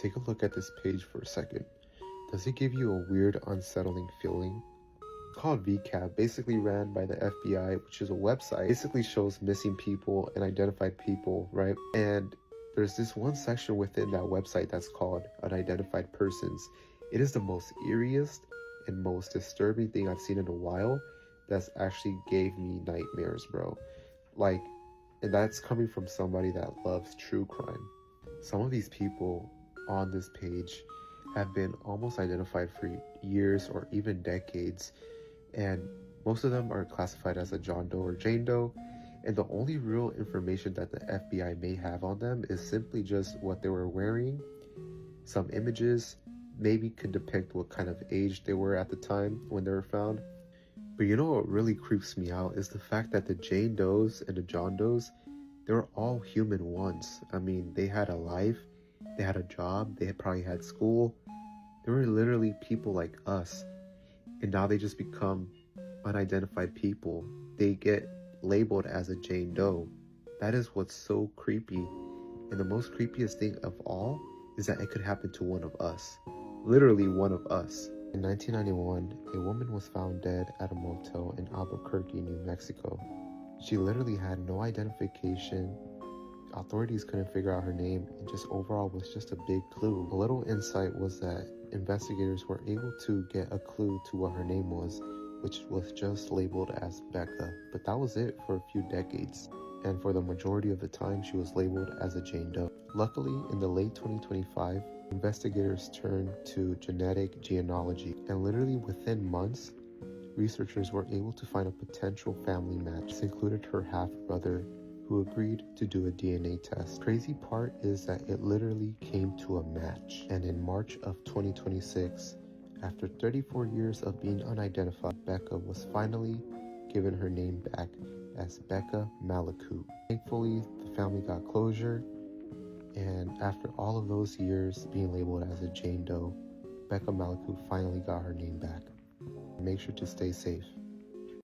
Take a look at this page for a second. Does it give you a weird, unsettling feeling? It's called vicap, basically ran by the FBI, which is a website. Basically shows missing people and identified people, right? And there's this one section within that website that's called unidentified persons. It is the most eeriest and most disturbing thing I've seen in a while. That's actually gave me nightmares, bro. Like, and that's coming from somebody that loves true crime. Some of these people on this page have been almost identified for years or even decades, and most of them are classified as a John Doe or Jane Doe, and the only real information that the FBI may have on them is simply just what they were wearing. Some images maybe could depict what kind of age they were at the time when they were found. But you know what really creeps me out is the fact that the Jane Does and the John Does, they were all human once. I mean, they had a life, they had a job, they probably had school. They were literally people like us. And now they just become unidentified people. They get labeled as a Jane Doe. That is what's so creepy. And the most creepiest thing of all is that it could happen to one of us. Literally one of us. In 1991, a woman was found dead at a motel in Albuquerque, New Mexico. She literally had no identification. Authorities couldn't figure out her name, and just overall was just a big clue. A little insight was that investigators were able to get a clue to what her name was, which was just labeled as Becca. But that was it for a few decades, and for the majority of the time she was labeled as a Jane Doe. Luckily, in the late 2025, investigators turned to genetic genealogy, and literally within months, researchers were able to find a potential family match. This included her half-brother, who agreed to do a DNA test. Crazy part is that it literally came to a match. And in March of 2026, after 34 years of being unidentified, Becca was finally given her name back as Becca Malakoot. Thankfully, the family got closure, and after all of those years being labeled as a Jane Doe, Becca Malakoot finally got her name back. Make sure to stay safe.